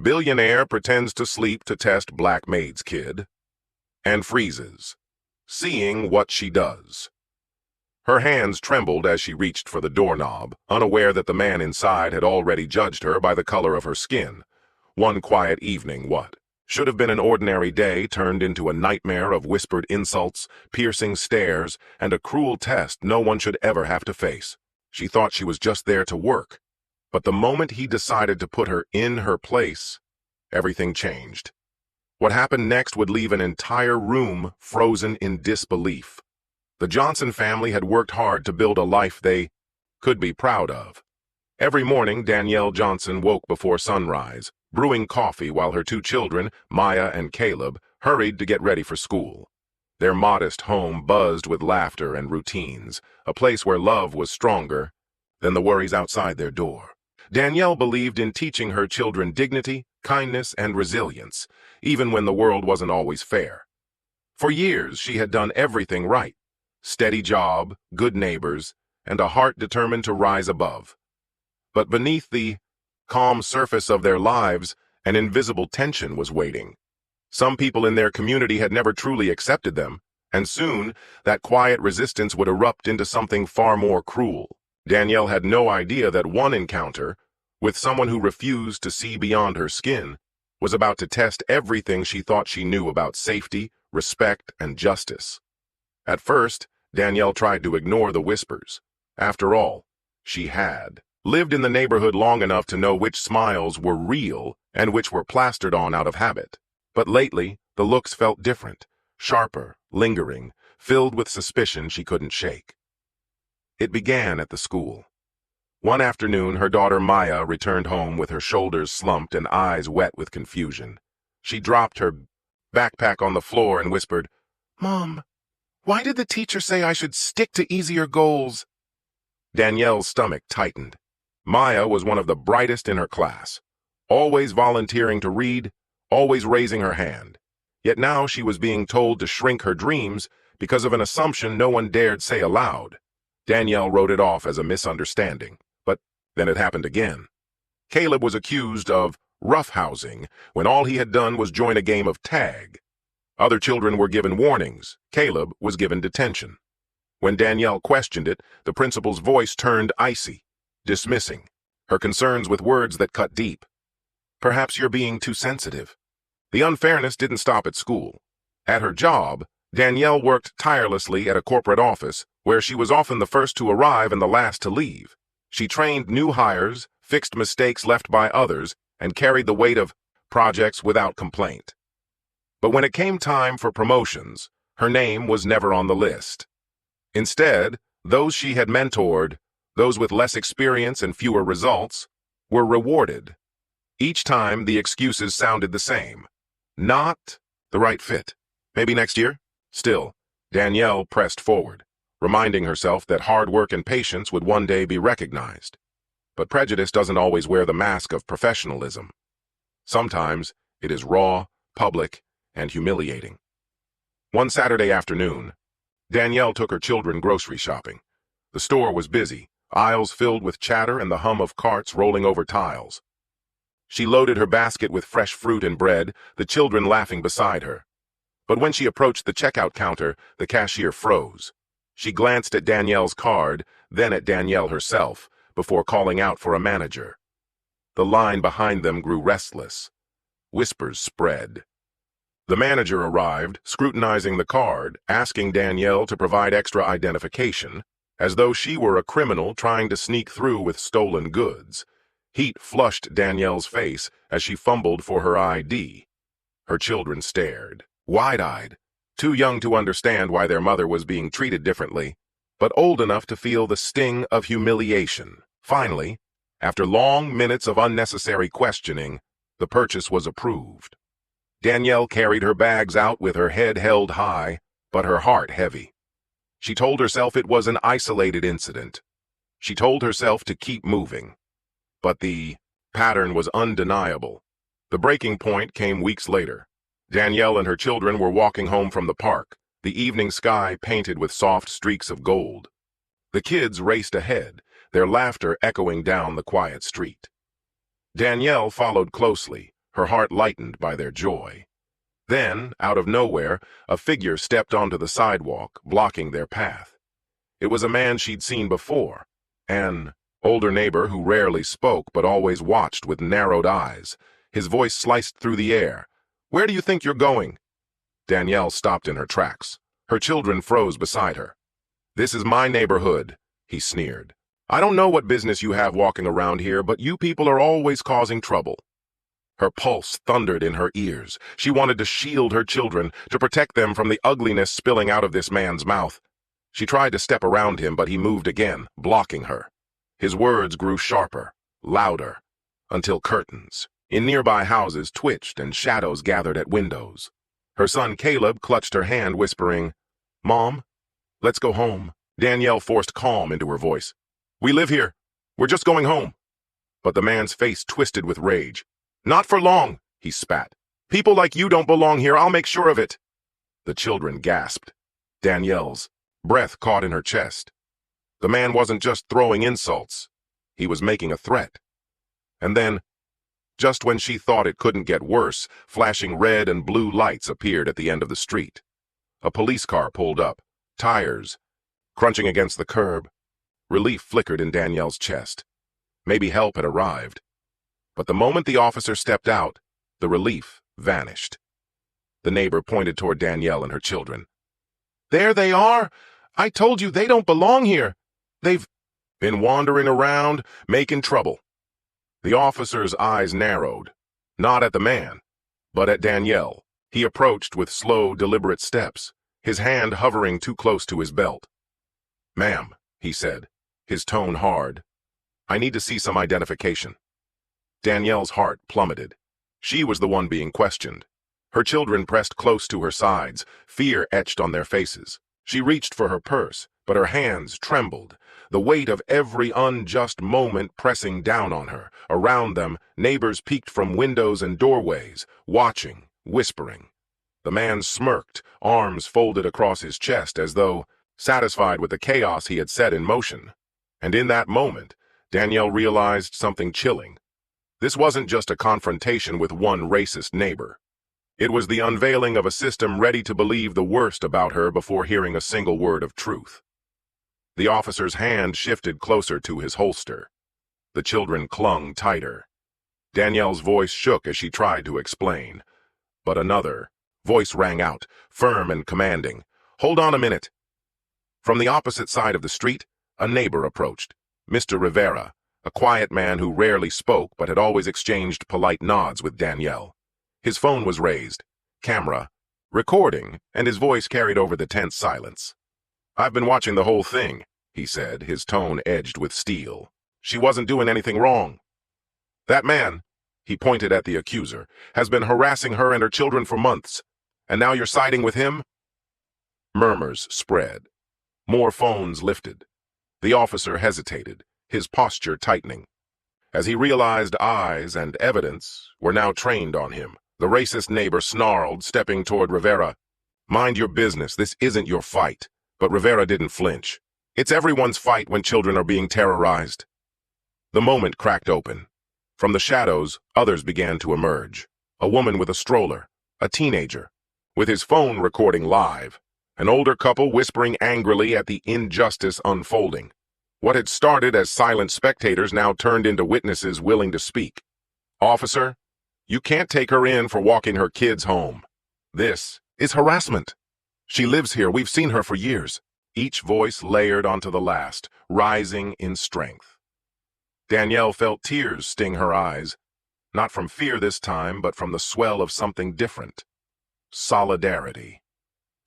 Billionaire pretends to sleep to test Black Maid's kid and freezes, seeing what she does. Her hands trembled as she reached for the doorknob, unaware that the man inside had already judged her by the color of her skin. One quiet evening, what should have been an ordinary day turned into a nightmare of whispered insults, piercing stares, and a cruel test no one should ever have to face. She thought she was just there to work, but the moment he decided to put her in her place, everything changed. What happened next would leave an entire room frozen in disbelief. The Johnson family had worked hard to build a life they could be proud of. Every morning, Danielle Johnson woke before sunrise, brewing coffee while her two children, Maya and Caleb, hurried to get ready for school. Their modest home buzzed with laughter and routines, a place where love was stronger than the worries outside their door. Danielle believed in teaching her children dignity, kindness, and resilience, even when the world wasn't always fair. For years, she had done everything right. Steady job, good neighbors, and a heart determined to rise above. But beneath the calm surface of their lives, an invisible tension was waiting. Some people in their community had never truly accepted them, and soon that quiet resistance would erupt into something far more cruel. Danielle had no idea that one encounter, with someone who refused to see beyond her skin, was about to test everything she thought she knew about safety, respect, and justice. At first, Danielle tried to ignore the whispers. After all, she had lived in the neighborhood long enough to know which smiles were real and which were plastered on out of habit. But lately, the looks felt different, sharper, lingering, filled with suspicion she couldn't shake. It began at the school. One afternoon, her daughter Maya returned home with her shoulders slumped and eyes wet with confusion. She dropped her backpack on the floor and whispered, "Mom, why did the teacher say I should stick to easier goals?" Danielle's stomach tightened. Maya was one of the brightest in her class, always volunteering to read, always raising her hand. Yet now she was being told to shrink her dreams because of an assumption no one dared say aloud. Danielle wrote it off as a misunderstanding, but then it happened again. Caleb was accused of roughhousing when all he had done was join a game of tag. Other children were given warnings. Caleb was given detention. When Danielle questioned it, the principal's voice turned icy, dismissing her concerns with words that cut deep. "Perhaps you're being too sensitive." The unfairness didn't stop at school. At her job, Danielle worked tirelessly at a corporate office where she was often the first to arrive and the last to leave. She trained new hires, fixed mistakes left by others, and carried the weight of projects without complaint. But when it came time for promotions, her name was never on the list. Instead, those she had mentored, those with less experience and fewer results, were rewarded. Each time, the excuses sounded the same. Not the right fit. Maybe next year? Still, Danielle pressed forward, reminding herself that hard work and patience would one day be recognized. But prejudice doesn't always wear the mask of professionalism. Sometimes it is raw, public, and humiliating. One Saturday afternoon, Danielle took her children grocery shopping. The store was busy, aisles filled with chatter and the hum of carts rolling over tiles. She loaded her basket with fresh fruit and bread, the children laughing beside her. But when she approached the checkout counter, the cashier froze. She glanced at Danielle's card, then at Danielle herself, before calling out for a manager. The line behind them grew restless. Whispers spread. The manager arrived, scrutinizing the card, asking Danielle to provide extra identification, as though she were a criminal trying to sneak through with stolen goods. Heat flushed Danielle's face as she fumbled for her ID. Her children stared, wide-eyed, too young to understand why their mother was being treated differently, but old enough to feel the sting of humiliation. Finally, after long minutes of unnecessary questioning, the purchase was approved. Danielle carried her bags out with her head held high, but her heart heavy. She told herself it was an isolated incident. She told herself to keep moving. But the pattern was undeniable. The breaking point came weeks later. Danielle and her children were walking home from the park, the evening sky painted with soft streaks of gold. The kids raced ahead, their laughter echoing down the quiet street. Danielle followed closely, her heart lightened by their joy. Then, out of nowhere, a figure stepped onto the sidewalk, blocking their path. It was a man she'd seen before, an older neighbor who rarely spoke but always watched with narrowed eyes. His voice sliced through the air. "Where do you think you're going?" Danielle stopped in her tracks. Her children froze beside her. "This is my neighborhood," he sneered. "I don't know what business you have walking around here, but you people are always causing trouble." Her pulse thundered in her ears. She wanted to shield her children, to protect them from the ugliness spilling out of this man's mouth. She tried to step around him, but he moved again, blocking her. His words grew sharper, louder, until curtains in nearby houses twitched and shadows gathered at windows. Her son Caleb clutched her hand, whispering, "Mom, let's go home." Danielle forced calm into her voice. "We live here. We're just going home." But the man's face twisted with rage. "Not for long," he spat. "People like you don't belong here. I'll make sure of it." The children gasped. Danielle's breath caught in her chest. The man wasn't just throwing insults. He was making a threat. And then, just when she thought it couldn't get worse, flashing red and blue lights appeared at the end of the street. A police car pulled up, tires crunching against the curb. Relief flickered in Danielle's chest. Maybe help had arrived. But the moment the officer stepped out, the relief vanished. The neighbor pointed toward Danielle and her children. "There they are! I told you they don't belong here. They've been wandering around, making trouble." The officer's eyes narrowed, not at the man, but at Danielle. He approached with slow, deliberate steps, his hand hovering too close to his belt. "Ma'am," he said, his tone hard, "I need to see some identification." Danielle's heart plummeted. She was the one being questioned. Her children pressed close to her sides, fear etched on their faces. She reached for her purse, but her hands trembled, the weight of every unjust moment pressing down on her. Around them, neighbors peeked from windows and doorways, watching, whispering. The man smirked, arms folded across his chest as though satisfied with the chaos he had set in motion. And in that moment, Danielle realized something chilling. This wasn't just a confrontation with one racist neighbor. It was the unveiling of a system ready to believe the worst about her before hearing a single word of truth. The officer's hand shifted closer to his holster. The children clung tighter. Danielle's voice shook as she tried to explain. But another voice rang out, firm and commanding. "Hold on a minute." From the opposite side of the street, a neighbor approached, Mr. Rivera, a quiet man who rarely spoke but had always exchanged polite nods with Danielle. His phone was raised, camera, recording, and his voice carried over the tense silence. "I've been watching the whole thing," he said, his tone edged with steel. "She wasn't doing anything wrong. That man," he pointed at the accuser, "has been harassing her and her children for months, and now you're siding with him?" Murmurs spread. More phones lifted. The officer hesitated, his posture tightening. As he realized eyes and evidence were now trained on him, the racist neighbor snarled, stepping toward Rivera. "Mind your business, this isn't your fight." But Rivera didn't flinch. It's everyone's fight when children are being terrorized. The moment cracked open. From the shadows, others began to emerge. A woman with a stroller, a teenager, with his phone recording live, an older couple whispering angrily at the injustice unfolding. What had started as silent spectators now turned into witnesses willing to speak. "Officer, you can't take her in for walking her kids home. This is harassment. She lives here, we've seen her for years." Each voice layered onto the last, rising in strength. Danielle felt tears sting her eyes, not from fear this time, but from the swell of something different. Solidarity.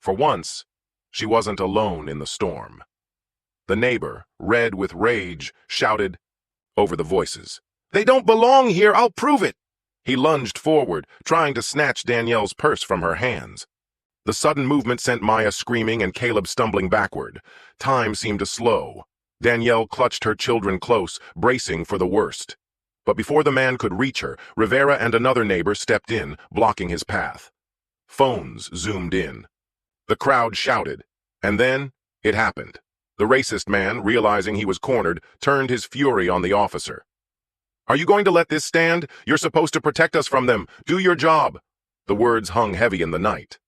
For once, she wasn't alone in the storm. The neighbor, red with rage, shouted over the voices, "They don't belong here, I'll prove it!" He lunged forward, trying to snatch Danielle's purse from her hands. The sudden movement sent Maya screaming and Caleb stumbling backward. Time seemed to slow. Danielle clutched her children close, bracing for the worst. But before the man could reach her, Rivera and another neighbor stepped in, blocking his path. Phones zoomed in. The crowd shouted. And then, it happened. The racist man, realizing he was cornered, turned his fury on the officer. Are you going to let this stand? You're supposed to protect us from them. Do your job." The words hung heavy in the night,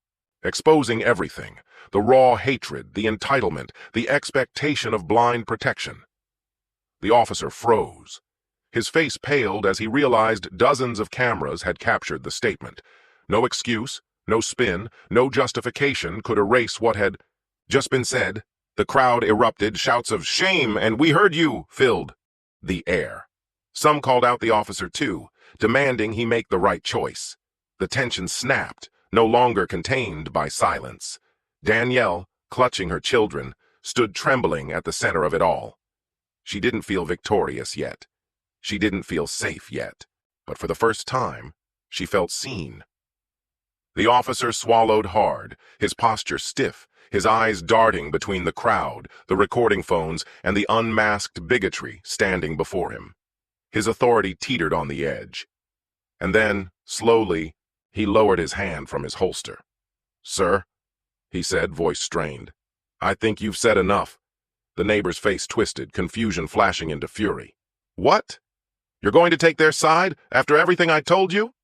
exposing everything: the raw hatred, the entitlement, the expectation of blind protection. The officer froze. His face paled as he realized dozens of cameras had captured the statement. No excuse, no spin, no justification could erase what had just been said. The crowd erupted. Shouts of "Shame!" and "We heard you!" filled the air. Some called out the officer too, demanding he make the right choice. The tension snapped, no longer contained by silence. Danielle, clutching her children, stood trembling at the center of it all. She didn't feel victorious yet. She didn't feel safe yet. But for the first time, she felt seen. The officer swallowed hard, his posture stiff, his eyes darting between the crowd, the recording phones, and the unmasked bigotry standing before him. His authority teetered on the edge. And then, slowly, he lowered his hand from his holster. "Sir," he said, voice strained, "I think you've said enough." The neighbor's face twisted, confusion flashing into fury. "What? You're going to take their side after everything I told you?"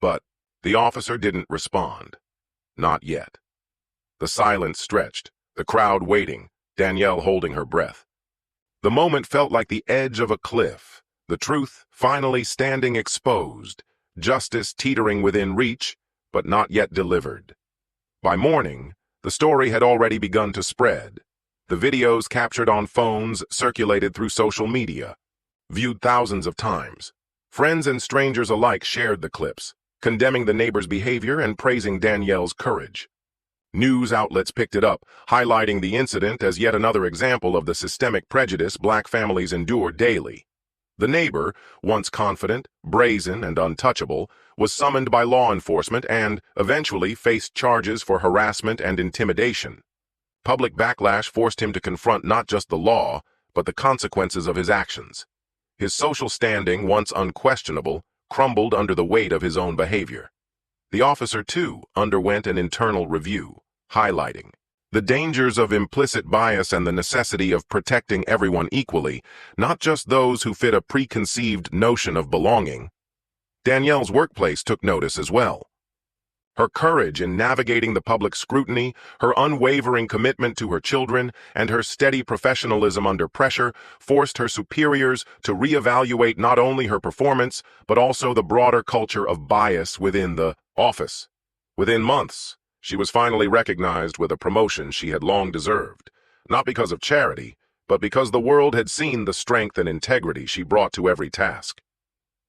But the officer didn't respond. Not yet. The silence stretched, the crowd waiting, Danielle holding her breath. The moment felt like the edge of a cliff, the truth finally standing exposed, justice teetering within reach, but not yet delivered. By morning, the story had already begun to spread. The videos captured on phones circulated through social media, viewed thousands of times. Friends and strangers alike shared the clips, condemning the neighbor's behavior and praising Danielle's courage. News outlets picked it up, highlighting the incident as yet another example of the systemic prejudice Black families endure daily. The neighbor, once confident, brazen, and untouchable, was summoned by law enforcement and, eventually, faced charges for harassment and intimidation. Public backlash forced him to confront not just the law, but the consequences of his actions. His social standing, once unquestionable, crumbled under the weight of his own behavior. The officer, too, underwent an internal review, highlighting the dangers of implicit bias and the necessity of protecting everyone equally, not just those who fit a preconceived notion of belonging. Danielle's workplace took notice as well. Her courage in navigating the public scrutiny, her unwavering commitment to her children, and her steady professionalism under pressure forced her superiors to reevaluate not only her performance, but also the broader culture of bias within the office. Within months, she was finally recognized with a promotion she had long deserved, not because of charity, but because the world had seen the strength and integrity she brought to every task.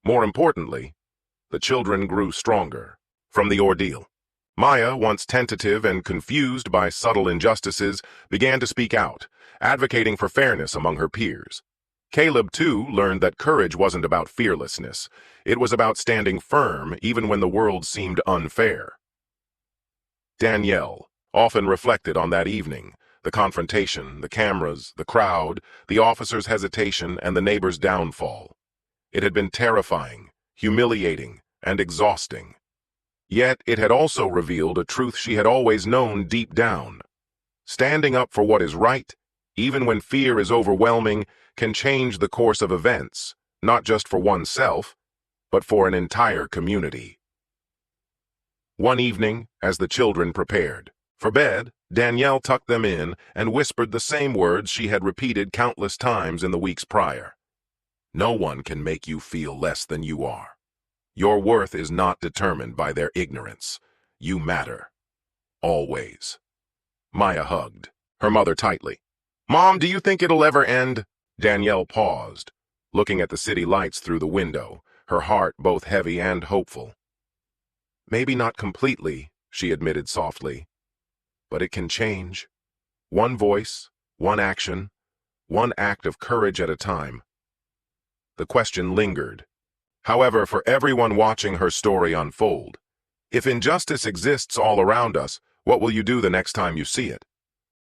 More importantly, the children grew stronger from the ordeal. Maya, once tentative and confused by subtle injustices, began to speak out, advocating for fairness among her peers. Caleb, too, learned that courage wasn't about fearlessness. It was about standing firm even when the world seemed unfair. Danielle often reflected on that evening, the confrontation, the cameras, the crowd, the officer's hesitation, and the neighbor's downfall. It had been terrifying, humiliating, and exhausting. Yet it had also revealed a truth she had always known deep down. Standing up for what is right, even when fear is overwhelming, can change the course of events, not just for oneself, but for an entire community. One evening, as the children prepared for bed, Danielle tucked them in and whispered the same words she had repeated countless times in the weeks prior. "No one can make you feel less than you are. Your worth is not determined by their ignorance. You matter. Always." Maya hugged her mother tightly. "Mom, do you think it'll ever end?" Danielle paused, looking at the city lights through the window, her heart both heavy and hopeful. "Maybe not completely," she admitted softly, "but it can change. One voice, one action, one act of courage at a time." The question lingered. However, for everyone watching her story unfold, if injustice exists all around us, what will you do the next time you see it?